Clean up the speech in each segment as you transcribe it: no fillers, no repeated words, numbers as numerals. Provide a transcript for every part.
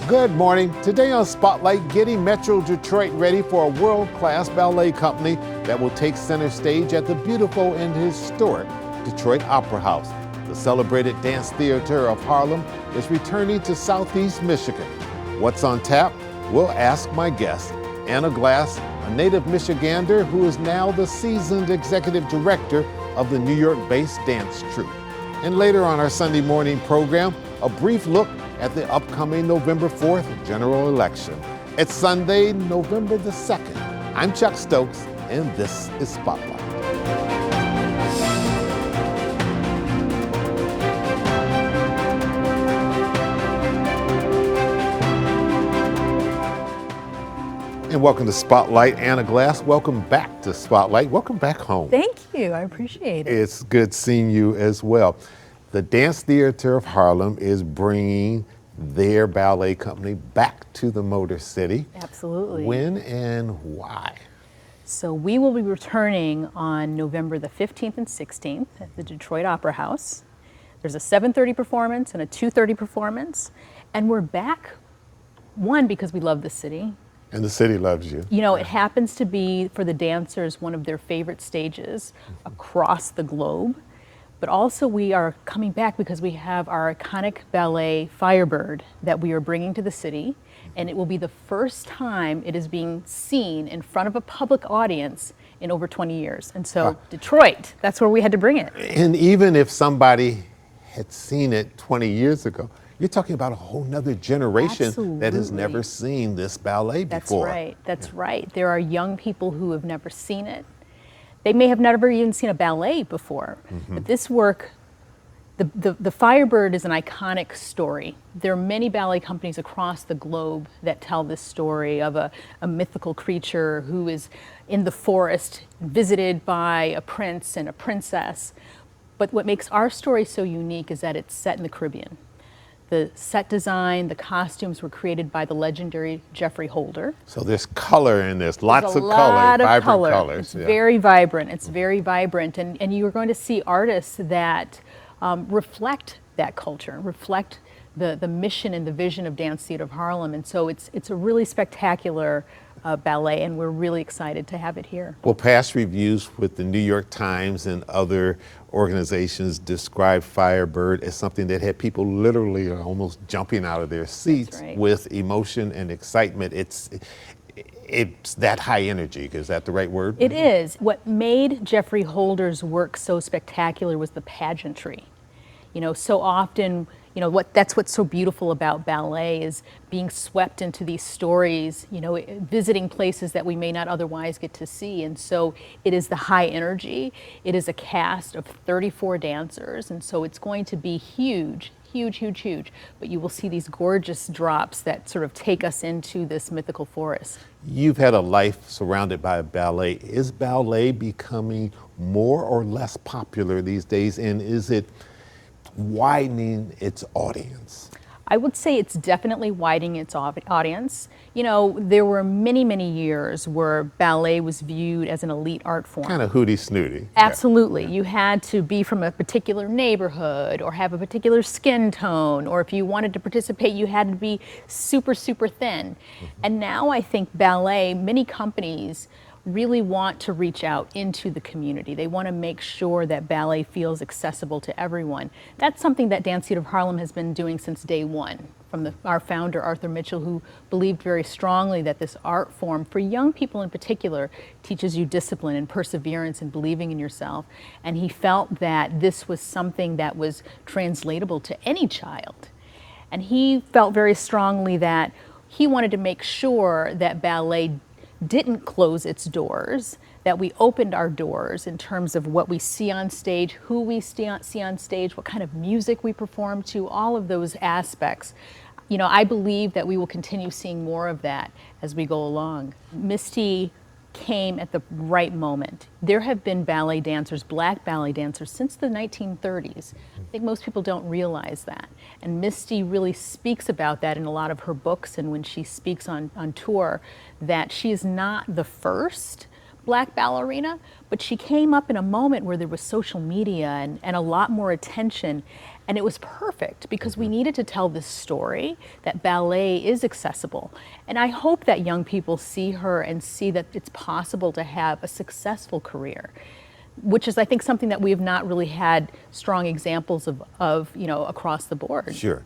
Good morning. Today on Spotlight, getting Metro Detroit ready for a world-class ballet company that will take center stage at the beautiful and historic Detroit Opera House. The celebrated dance theater of Harlem is returning to Southeast Michigan. What's on tap? We'll ask my guest, Anna Glass, a native Michigander who is now the seasoned executive director of the New York-based dance troupe. And later on our Sunday morning program, a brief look at the upcoming November 4th general election. It's Sunday, November the 2nd. I'm Chuck Stokes, and this is Spotlight. And welcome to Spotlight. Anna Glass, welcome back to Spotlight. Welcome back home. Thank you, I appreciate it. It's good seeing you as well. The Dance Theater of Harlem is bringing their ballet company back to the Motor City. Absolutely. When and why? So we will be returning on November the 15th and 16th at the Detroit Opera House. There's a 7:30 performance and a 2:30 performance. And we're back, one, because we love the city. And the city loves you. You know, it happens to be, for the dancers, one of their favorite stages across the globe. But also we are coming back because we have our iconic ballet Firebird that we are bringing to the city, and it will be the first time it is being seen in front of a public audience in over 20 years. And so Detroit, that's where we had to bring it. And even if somebody had seen it 20 years ago, you're talking about a whole nother generation Absolutely. That has never seen this ballet before. That's right, that's right. There are young people who have never seen it. They may have never even seen a ballet before, but this work, the Firebird is an iconic story. There are many ballet companies across the globe that tell this story of a mythical creature who is in the forest, visited by a prince and a princess. But what makes our story so unique is that it's set in the Caribbean. The set design, the costumes were created by the legendary Jeffrey Holder. So there's color in this, lots of color, vibrant colors. It's very vibrant, it's very vibrant, and you're going to see artists that reflect that culture, reflect the mission and the vision of Dance Theater of Harlem, and so it's a really spectacular ballet, and we're really excited to have it here. Well, past reviews with the New York Times and other organizations describe Firebird as something that had people literally almost jumping out of their seats with emotion and excitement. It's that high energy. Is that the right word? It is. What made Jeffrey Holder's work so spectacular was the pageantry. You know, so often, you know, that's what's so beautiful about ballet is being swept into these stories, you know, visiting places that we may not otherwise get to see. And so it is the high energy. It is a cast of 34 dancers. And so it's going to be huge, huge, huge, huge. But you will see these gorgeous drops that sort of take us into this mythical forest. You've had a life surrounded by ballet. Is ballet becoming more or less popular these days? And is it widening its audience? I would say it's definitely widening its audience. You know, there were many, many years where ballet was viewed as an elite art form. Kind of hooty snooty. Absolutely. Yeah. You had to be from a particular neighborhood or have a particular skin tone, or if you wanted to participate, you had to be super, super thin. And now I think ballet, many companies really want to reach out into the community. They want to make sure that ballet feels accessible to everyone. That's something that Dance Theater of Harlem has been doing since day one, from our founder, Arthur Mitchell, who believed very strongly that this art form, for young people in particular, teaches you discipline and perseverance and believing in yourself. And he felt that this was something that was translatable to any child. And he felt very strongly that he wanted to make sure that ballet didn't close its doors, that we opened our doors in terms of what we see on stage, who we see on stage, what kind of music we perform to, all of those aspects. You know, I believe that we will continue seeing more of that as we go along. Misty came at the right moment. There have been ballet dancers, black ballet dancers, since the 1930s. I think most people don't realize that. And Misty really speaks about that in a lot of her books and when she speaks on tour, that she is not the first, black ballerina, but she came up in a moment where there was social media and a lot more attention. And it was perfect because we needed to tell this story that ballet is accessible. And I hope that young people see her and see that it's possible to have a successful career, which is, I think, something that we have not really had strong examples of across the board. Sure.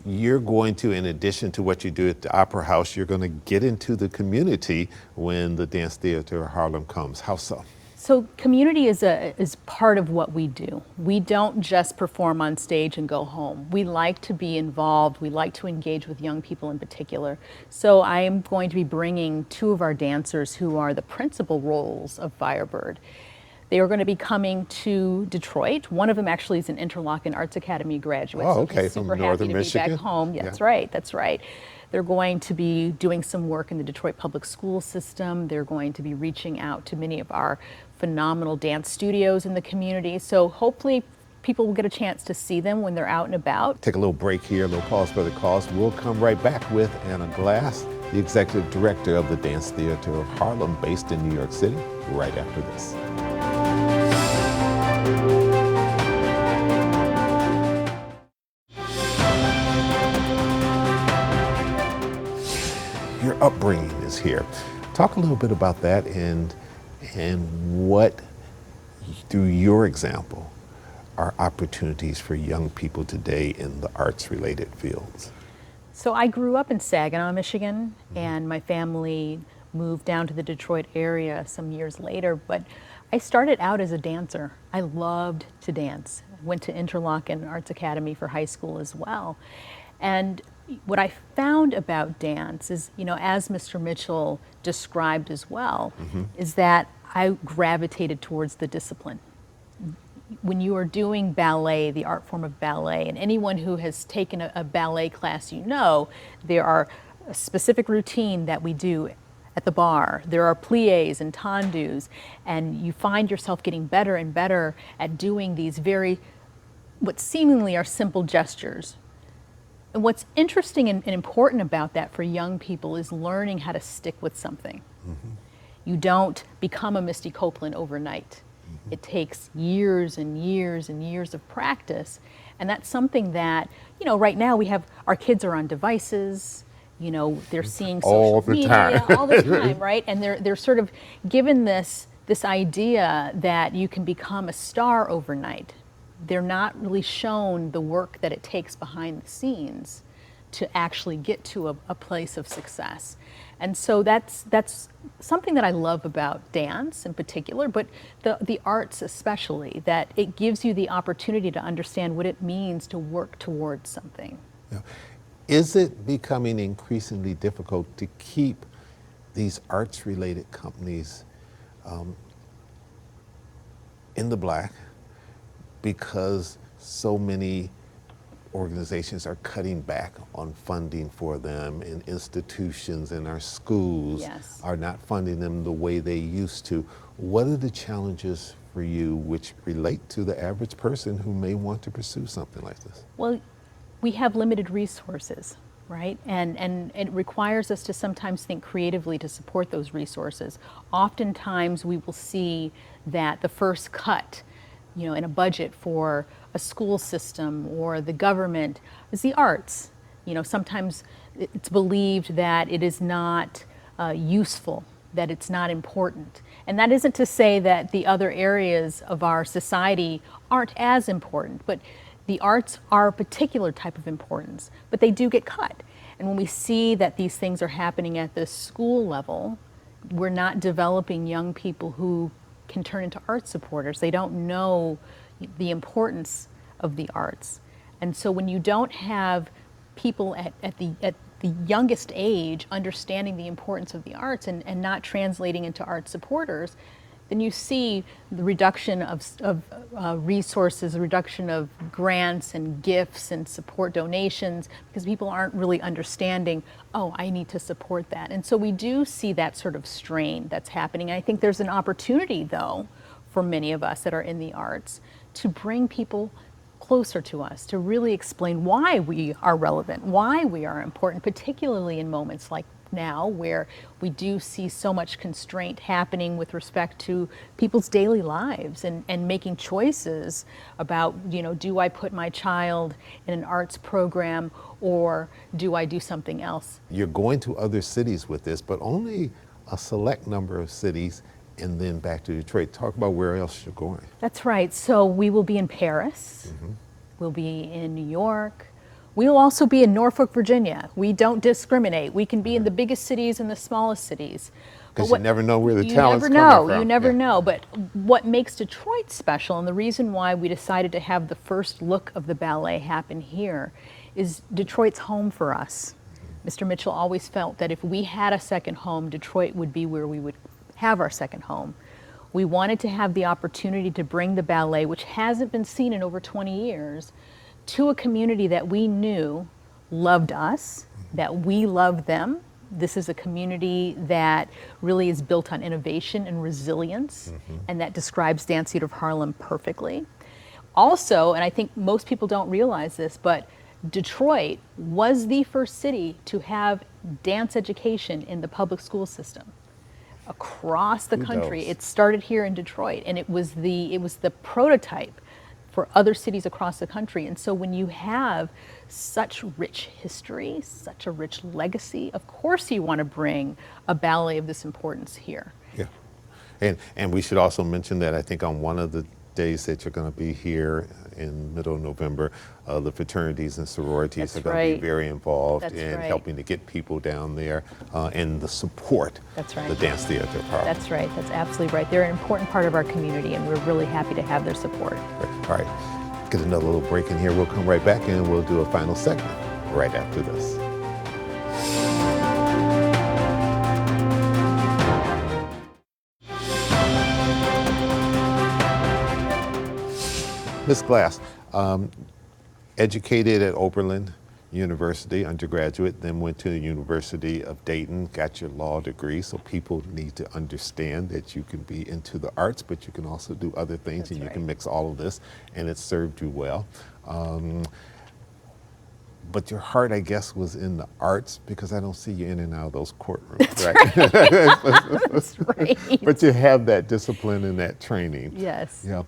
You're going to, in addition to what you do at the Opera House, you're going to get into the community when the Dance Theater of Harlem comes. How so? So community is part of what we do. We don't just perform on stage and go home. We like to be involved. We like to engage with young people in particular. So I am going to be bringing two of our dancers who are the principal roles of Firebird. They are going to be coming to Detroit. One of them actually is an Interlochen Arts Academy graduate. Oh, so okay, he's from super Northern happy to Michigan. be back home. Yeah, Yeah. That's right, that's right. They're going to be doing some work in the Detroit public school system. They're going to be reaching out to many of our phenomenal dance studios in the community. So hopefully people will get a chance to see them when they're out and about. Take a little break here, a little pause for the cause. We'll come right back with Anna Glass, the executive director of the Dance Theater of Harlem, based in New York City, right after this. Your upbringing is here. Talk a little bit about that and what, through your example, are opportunities for young people today in the arts-related fields. So I grew up in Saginaw, Michigan, and my family moved down to the Detroit area some years later, but I started out as a dancer. I loved to dance. I went to Interlochen Arts Academy for high school as well. And what I found about dance is, as Mr. Mitchell described as well, is that I gravitated towards the discipline. When you are doing ballet, the art form of ballet, and anyone who has taken a ballet class, there are a specific routine that we do at the bar. There are pliés and tendus, and you find yourself getting better and better at doing these what seemingly are simple gestures. And what's interesting and important about that for young people is learning how to stick with something. You don't become a Misty Copeland overnight. It takes years and years and years of practice. And that's something that, right now our kids are on devices, they're seeing social media all the time, right? And they're sort of given this idea that you can become a star overnight. They're not really shown the work that it takes behind the scenes to actually get to a place of success. And so that's something that I love about dance in particular, but the arts especially, that it gives you the opportunity to understand what it means to work towards something. Yeah. Is it becoming increasingly difficult to keep these arts-related companies in the black because so many organizations are cutting back on funding for them, and institutions and our schools are not funding them the way they used to? What are the challenges for you which relate to the average person who may want to pursue something like this? Well, we have limited resources, right? And it requires us to sometimes think creatively to support those resources. Oftentimes we will see that the first cut, in a budget for a school system or the government is the arts. Sometimes it's believed that it is not useful, that it's not important. And that isn't to say that the other areas of our society aren't as important, but the arts are a particular type of importance, but they do get cut. And when we see that these things are happening at the school level, we're not developing young people who can turn into art supporters. They don't know the importance of the arts. And so when you don't have people at the youngest age understanding the importance of the arts and not translating into art supporters, then you see the reduction of resources, the reduction of grants and gifts and support donations, because people aren't really understanding, oh, I need to support that. And so we do see that sort of strain that's happening. I think there's an opportunity, though, for many of us that are in the arts to bring people closer to us, to really explain why we are relevant, why we are important, particularly in moments like now where we do see so much constraint happening with respect to people's daily lives and making choices about, do I put my child in an arts program or do I do something else? You're going to other cities with this, but only a select number of cities and then back to Detroit. Talk about where else you're going. That's right. So we will be in Paris. We'll be in New York. We'll also be in Norfolk, Virginia. We don't discriminate. We can be in the biggest cities and the smallest cities. Because you never know where the talent's coming from. You never know. But what makes Detroit special, and the reason why we decided to have the first look of the ballet happen here, is Detroit's home for us. Mr. Mitchell always felt that if we had a second home, Detroit would be where we would have our second home. We wanted to have the opportunity to bring the ballet, which hasn't been seen in over 20 years, to a community that we knew loved us, that we loved them. This is a community that really is built on innovation and resilience, and that describes Dance Theater of Harlem perfectly. Also, and I think most people don't realize this, but Detroit was the first city to have dance education in the public school system. Across the country. It started here in Detroit, and it was the prototype for other cities across the country. And so when you have such rich history, such a rich legacy, of course you want to bring a ballet of this importance here. Yeah, and we should also mention that I think on one of the days that you're going to be here in middle of November, the fraternities and sororities are going to be very involved in helping to get people down there and the support the Dance Theater of Harlem. That's right. That's absolutely right. They're an important part of our community, and we're really happy to have their support. All right, get another little break in here. We'll come right back and we'll do a final segment right after this. Ms. Glass, educated at Oberlin University, undergraduate, then went to the University of Dayton, got your law degree, so people need to understand that you can be into the arts, but you can also do other things, and you can mix all of this, and it served you well. But your heart, I guess, was in the arts, because I don't see you in and out of those courtrooms, right? That's right. But you have that discipline and that training. Yes. Yeah.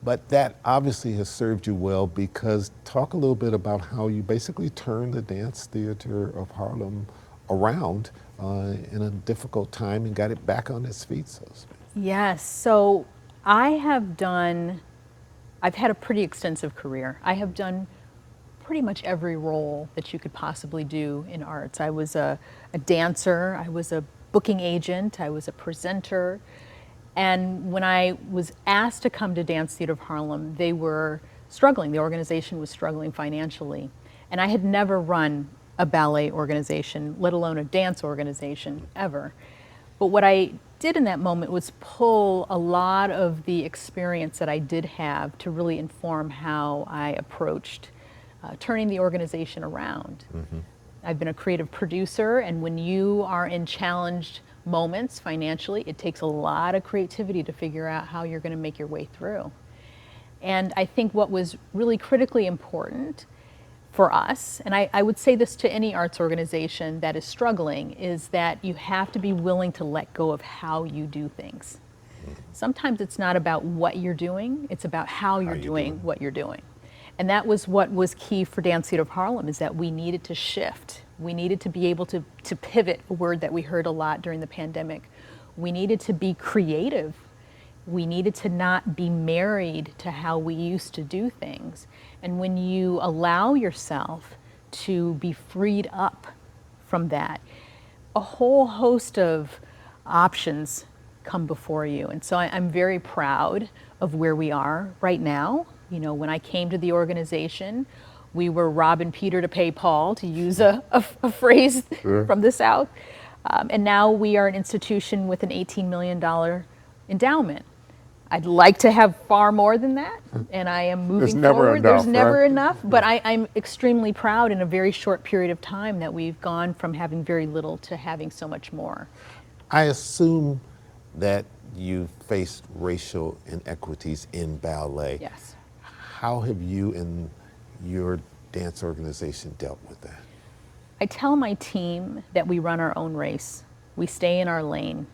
But that obviously has served you well, because talk a little bit about how you basically turned the Dance Theater of Harlem around in a difficult time and got it back on its feet, so to speak. Yes, so I've had a pretty extensive career. I have done pretty much every role that you could possibly do in arts. I was a dancer, I was a booking agent, I was a presenter. And when I was asked to come to Dance Theater of Harlem, they were struggling. The organization was struggling financially. And I had never run a ballet organization, let alone a dance organization, ever. But what I did in that moment was pull a lot of the experience that I did have to really inform how I approached turning the organization around. I've been a creative producer, and when you are in challenged moments financially, it takes a lot of creativity to figure out how you're going to make your way through. And I think what was really critically important for us, and I would say this to any arts organization that is struggling, is that you have to be willing to let go of how you do things. Sometimes it's not about what you're doing, it's about how you're doing what you're doing. And that was what was key for Dance Theater of Harlem, is that we needed to shift. We needed to be able to pivot, a word that we heard a lot during the pandemic. We needed to be creative. We needed to not be married to how we used to do things. And when you allow yourself to be freed up from that, a whole host of options come before you. And so I'm very proud of where we are right now. You know, when I came to the organization, we were robbing Peter to pay Paul, to use a phrase from the South. And now we are an institution with an $18 million endowment. I'd like to have far more than that, and I am moving forward. There's never enough, but I'm extremely proud in a very short period of time that we've gone from having very little to having so much more. I assume that you faced racial inequities in ballet. Yes. How have you and your dance organization dealt with that? I tell my team that we run our own race. We stay in our lane,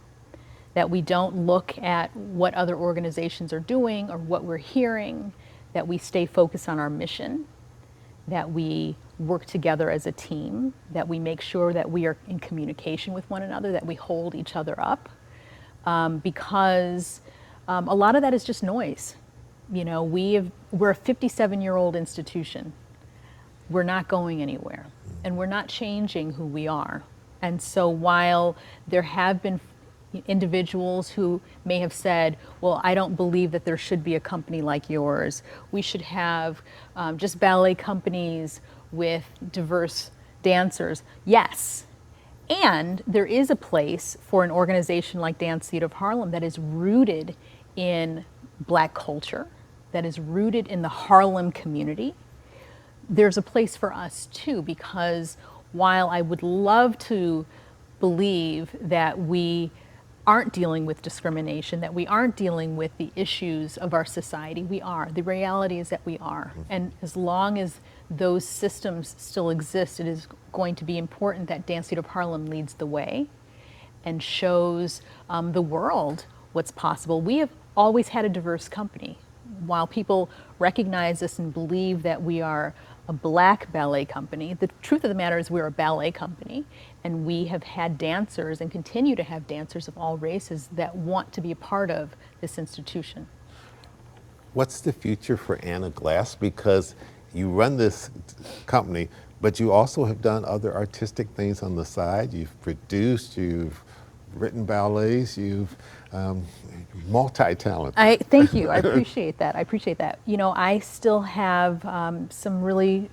that we don't look at what other organizations are doing or what we're hearing, that we stay focused on our mission, that we work together as a team, that we make sure that we are in communication with one another, that we hold each other up, because a lot of that is just noise. You know, we're a 57-year-old institution. We're not going anywhere, and we're not changing who we are. And so while there have been individuals who may have said, well, I don't believe that there should be a company like yours. We should have just ballet companies with diverse dancers. Yes. And there is a place for an organization like Dance Theater of Harlem that is rooted in Black culture, that is rooted in the Harlem community. There's a place for us too, because while I would love to believe that we aren't dealing with discrimination, that we aren't dealing with the issues of our society, we are. The reality is that we are. And as long as those systems still exist, it is going to be important that Dance Theater of Harlem leads the way and shows the world what's possible. We have always had a diverse company. While people recognize us and believe that we are a Black ballet company, the truth of the matter is we're a ballet company, and we have had dancers and continue to have dancers of all races that want to be a part of this institution. What's the future for Anna Glass? Because you run this company, but you also have done other artistic things on the side. You've produced, you've written ballets, you've multi-talented. Thank you. I appreciate that. I appreciate that. You know, I still have some really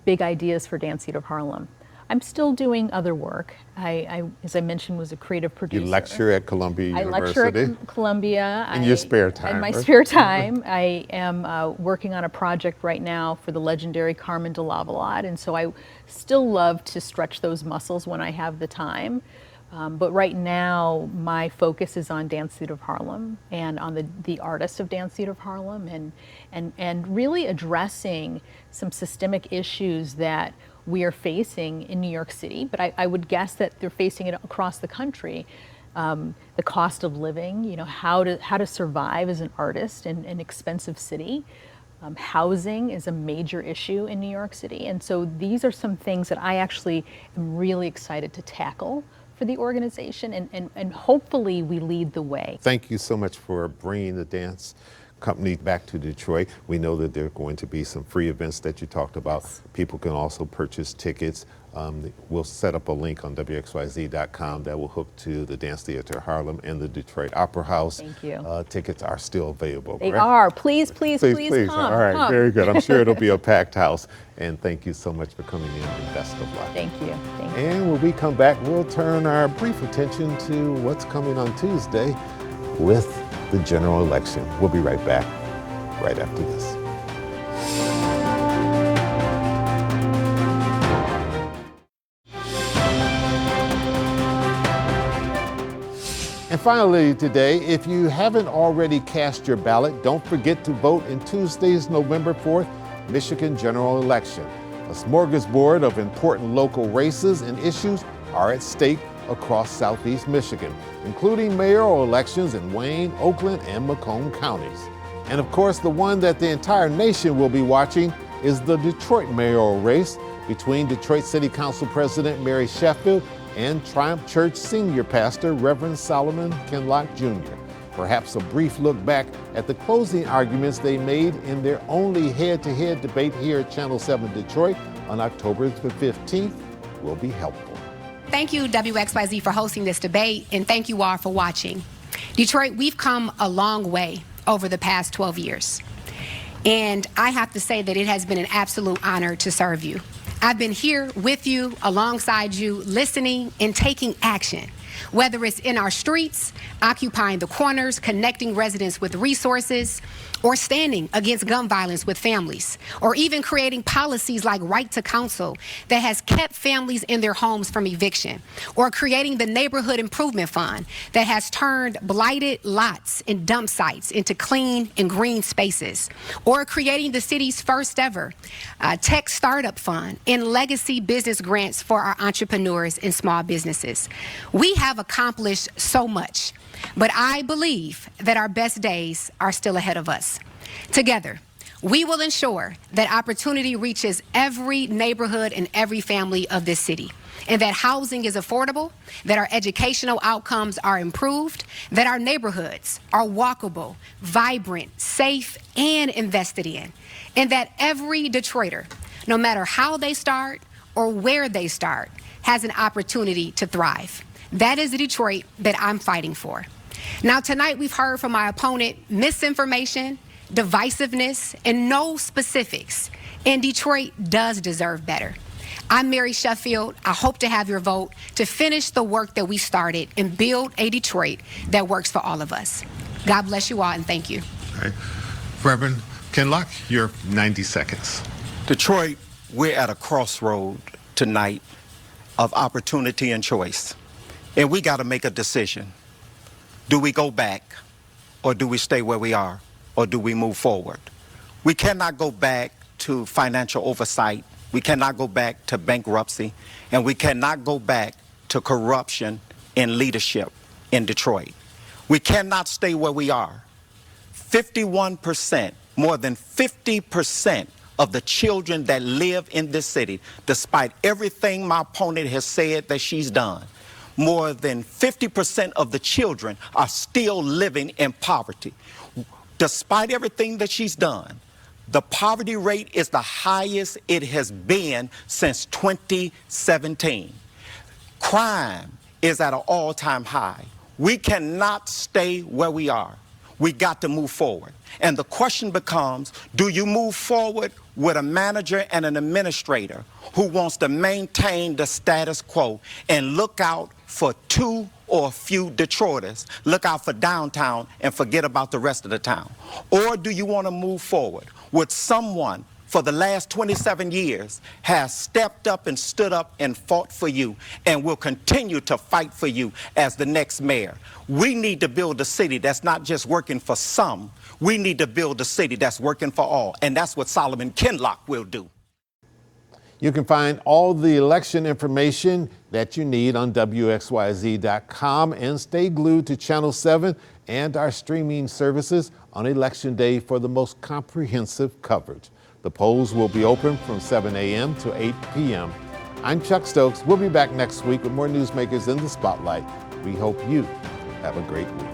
big ideas for Dance Theater of Harlem. I'm still doing other work. I as I mentioned, was a creative producer. You lecture at Columbia University. I lecture at Columbia. In your spare time. In my spare time. I am working on a project right now for the legendary Carmen de Lavallade, and so I still love to stretch those muscles when I have the time. But right now, my focus is on Dance Theater of Harlem and on the artists of Dance Theater of Harlem, and really addressing some systemic issues that we are facing in New York City, but I would guess that they're facing it across the country. The cost of living, you know, how to survive as an artist in an expensive city. Housing is a major issue in New York City, and so these are some things that I actually am really excited to tackle for the organization, and hopefully we lead the way. Thank you so much for bringing the dance company back to Detroit. We know that there are going to be some free events that you talked about. Yes. People can also purchase tickets. We'll set up a link on WXYZ.com that will hook to the Dance Theater Harlem and the Detroit Opera House. Thank you. Tickets are still available. They correct? are. Please come. All right, come. Very good. I'm sure it'll be a packed house. And thank you so much for coming in, and best of luck. Thank you. Thank you. And when we come back, we'll turn our brief attention to what's coming on Tuesday with the general election. We'll be right back right after this. And finally today, if you haven't already cast your ballot, don't forget to vote in Tuesday's November 4th Michigan general election. A smorgasbord of important local races and issues are at stake across Southeast Michigan, including mayoral elections in Wayne, Oakland, and Macomb counties. And of course, the one that the entire nation will be watching is the Detroit mayoral race between Detroit City Council President Mary Sheffield and Triumph Church senior pastor Reverend Solomon Kinlock Jr. Perhaps a brief look back at the closing arguments they made in their only head-to-head debate here at Channel 7 Detroit on October the 15th will be helpful. Thank you, WXYZ, for hosting this debate, and thank you all for watching. Detroit, we've come a long way over the past 12 years, and I have to say that it has been an absolute honor to serve you. I've been here with you, alongside you, listening and taking action whether it's in our streets, occupying the corners, connecting residents with resources, or standing against gun violence with families, or even creating policies like right to counsel that has kept families in their homes from eviction, or creating the neighborhood improvement fund that has turned blighted lots and dump sites into clean and green spaces, or creating the city's first ever tech startup fund and legacy business grants for our entrepreneurs and small businesses. We have accomplished so much, but I believe that our best days are still ahead of us. Together, we will ensure that opportunity reaches every neighborhood and every family of this city, and that housing is affordable, that our educational outcomes are improved, that our neighborhoods are walkable, vibrant, safe, and invested in, and that every Detroiter, no matter how they start or where they start, has an opportunity to thrive. That is the Detroit that I'm fighting for. Now, tonight we've heard from my opponent misinformation, divisiveness, and no specifics. And Detroit does deserve better. I'm Mary Sheffield. I hope to have your vote to finish the work that we started and build a Detroit that works for all of us. God bless you all, and thank you. All right. Reverend Kinlock, your 90 seconds. Detroit, we're at a crossroad tonight of opportunity and choice. And we got to make a decision. Do we go back, or do we stay where we are, or do we move forward? We cannot go back to financial oversight. We cannot go back to bankruptcy, and we cannot go back to corruption in leadership in Detroit. We cannot stay where we are. 51%, more than 50% of the children that live in this city, despite everything my opponent has said that she's done, more than 50% of the children are still living in poverty. Despite everything that she's done, the poverty rate is the highest it has been since 2017. Crime is at an all-time high. We cannot stay where we are. We got to move forward. And the question becomes, do you move forward with a manager and an administrator who wants to maintain the status quo and look out for two or a few Detroiters, look out for downtown and forget about the rest of the town? Or do you want to move forward with someone for the last 27 years has stepped up and stood up and fought for you and will continue to fight for you as the next mayor? We need to build a city that's not just working for some. We need to build a city that's working for all. And that's what Solomon Kinlock will do. You can find all the election information that you need on WXYZ.com, and stay glued to Channel 7 and our streaming services on Election Day for the most comprehensive coverage. The polls will be open from 7 a.m. to 8 p.m. I'm Chuck Stokes. We'll be back next week with more newsmakers in the spotlight. We hope you have a great week.